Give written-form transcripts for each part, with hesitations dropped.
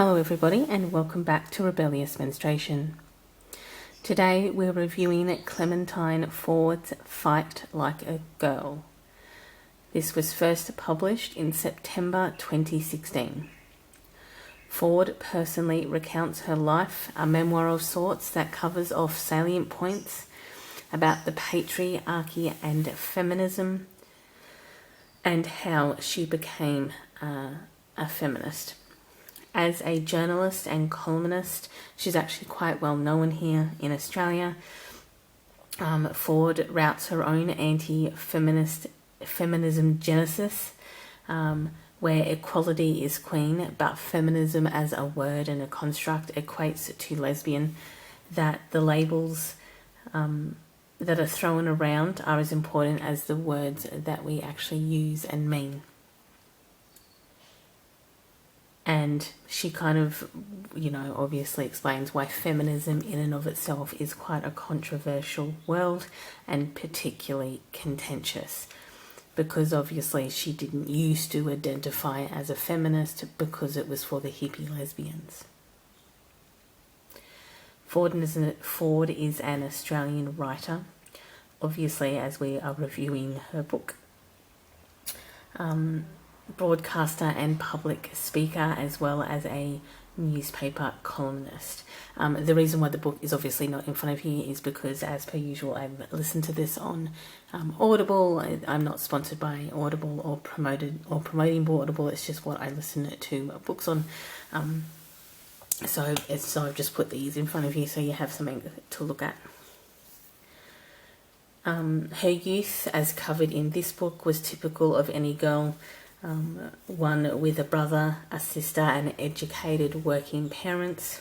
Hello everybody and welcome back to Rebellious Menstruation. Today we're reviewing Clementine Ford's Fight Like a Girl. This was first published in September 2016. Ford personally recounts her life, a memoir of sorts that covers off salient points about the patriarchy and feminism and how she became a feminist. As a journalist and columnist, she's actually quite well known here in Australia. Ford routs her own anti-feminist feminism genesis, where equality is queen, but feminism as a word and a construct equates to lesbian, that the labels that are thrown around are as important as the words that we actually use and mean. And she kind of, obviously explains why feminism in and of itself is quite a controversial world and particularly contentious. Because obviously she didn't used to identify as a feminist because it was for the hippie lesbians. Ford is an Australian writer, obviously, as we are reviewing her book. Broadcaster and public speaker, as well as a newspaper columnist. The reason why the book is obviously not in front of you is because, as per usual, I've listened to this on Audible. I'm not sponsored by Audible or promoting Audible. It's just what I listen to books on. So I've just put these in front of you so you have something to look at. Her youth, as covered in this book, was typical of any girl. One with a brother, a sister, and educated working parents.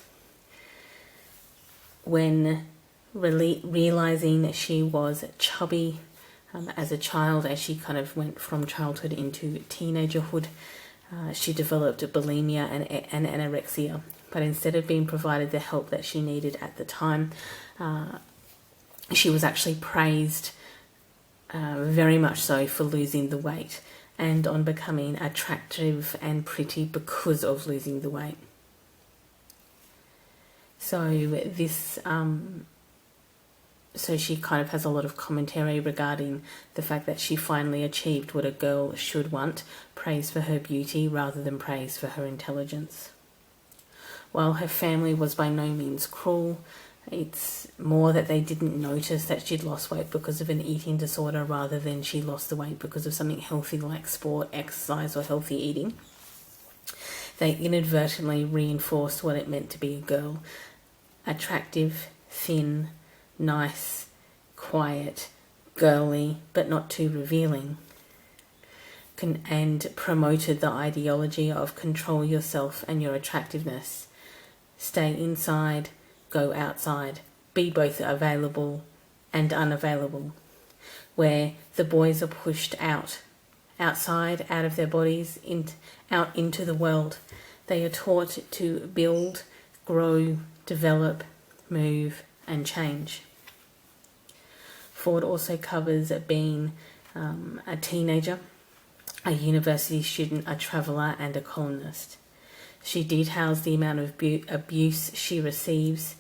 When realizing she was chubby as a child, as she kind of went from childhood into teenagerhood, she developed bulimia and anorexia. But instead of being provided the help that she needed at the time, she was actually praised very much so for losing the weight and on becoming attractive and pretty because of losing the weight. So so she kind of has a lot of commentary regarding the fact that she finally achieved what a girl should want, praise for her beauty rather than praise for her intelligence. While her family was by no means cruel, it's more that they didn't notice that she'd lost weight because of an eating disorder rather than she lost the weight because of something healthy like sport, exercise, or healthy eating. They inadvertently reinforced what it meant to be a girl. Attractive, thin, nice, quiet, girly, but not too revealing. And promoted the ideology of control yourself and your attractiveness. Stay inside, go outside, be both available and unavailable, where the boys are pushed outside, out of their bodies, out into the world. They are taught to build, grow, develop, move, and change. Ford also covers being a teenager, a university student, a traveller, and a columnist. She details the amount of abuse she receives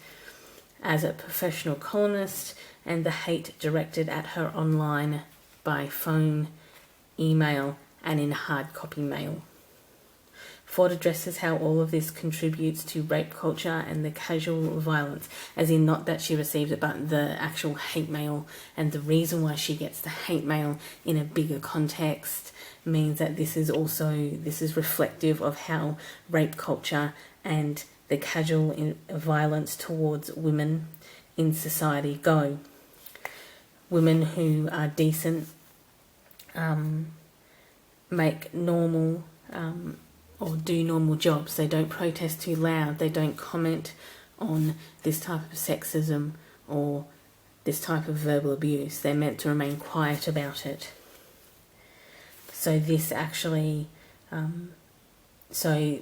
as a professional columnist and the hate directed at her online, by phone, email, and in hard copy mail. Ford addresses how all of this contributes to rape culture and the casual violence, as in not that she receives it, but the actual hate mail, and the reason why she gets the hate mail in a bigger context means that this is reflective of how rape culture and the casual violence towards women in society go. Women who are decent make normal or do normal jobs. They don't protest too loud. They don't comment on this type of sexism or this type of verbal abuse. They're meant to remain quiet about it. So this actually, so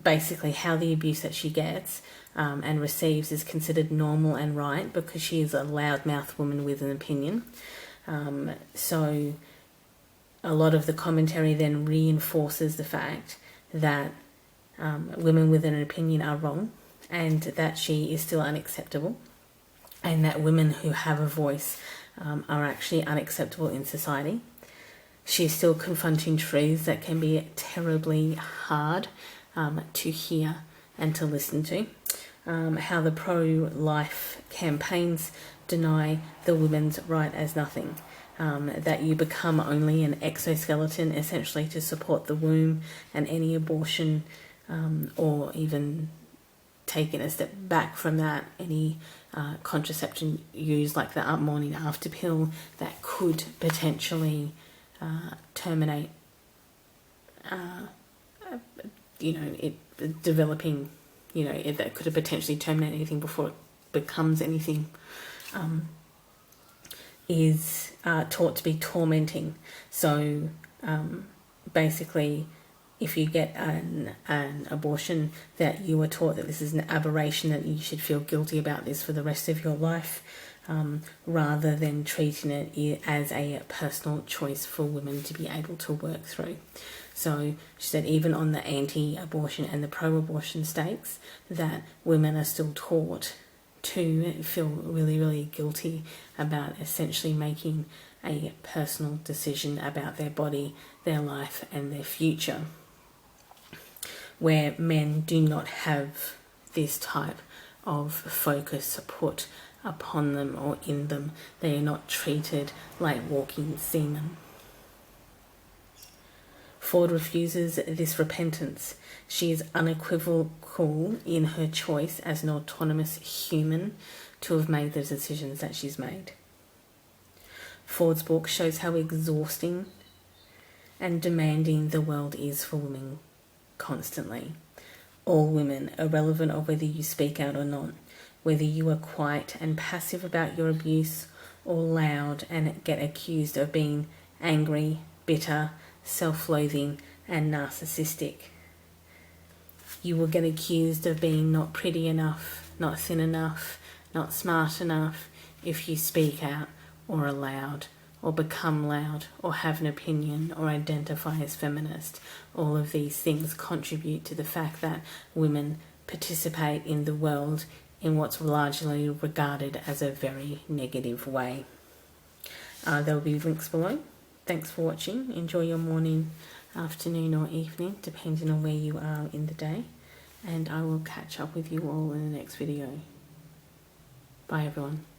basically how the abuse that she gets and receives is considered normal and right because she is a loudmouth woman with an opinion. So a lot of the commentary then reinforces the fact that women with an opinion are wrong, and that she is still unacceptable, and that women who have a voice are actually unacceptable in society. She's still confronting truths that can be terribly hard to hear and to listen to. How the pro-life campaigns deny the women's right as nothing. That you become only an exoskeleton essentially to support the womb, and any abortion or even taking a step back from that, any contraception used like the morning after pill that could potentially terminate, it developing, that could have potentially terminated anything before it becomes anything, is taught to be tormenting. So basically, if you get an abortion, that you are taught that this is an aberration, that you should feel guilty about this for the rest of your life, rather than treating it as a personal choice for women to be able to work through. So she said even on the anti-abortion and the pro-abortion stakes, that women are still taught to feel really, really guilty about essentially making a personal decision about their body, their life and their future, where men do not have this type of focus put upon them or in them. They are not treated like walking semen. Ford refuses this repentance. She is unequivocal in her choice as an autonomous human to have made the decisions that she's made. Ford's book shows how exhausting and demanding the world is for women constantly. All women, irrelevant of whether you speak out or not, whether you are quiet and passive about your abuse or loud and get accused of being angry, bitter, self-loathing and narcissistic. You will get accused of being not pretty enough, not thin enough, not smart enough if you speak out or are loud or become loud or have an opinion or identify as feminist. All of these things contribute to the fact that women participate in the world in what's largely regarded as a very negative way. There will be links below. Thanks for watching. Enjoy your morning, afternoon or evening, depending on where you are in the day. And I will catch up with you all in the next video. Bye everyone.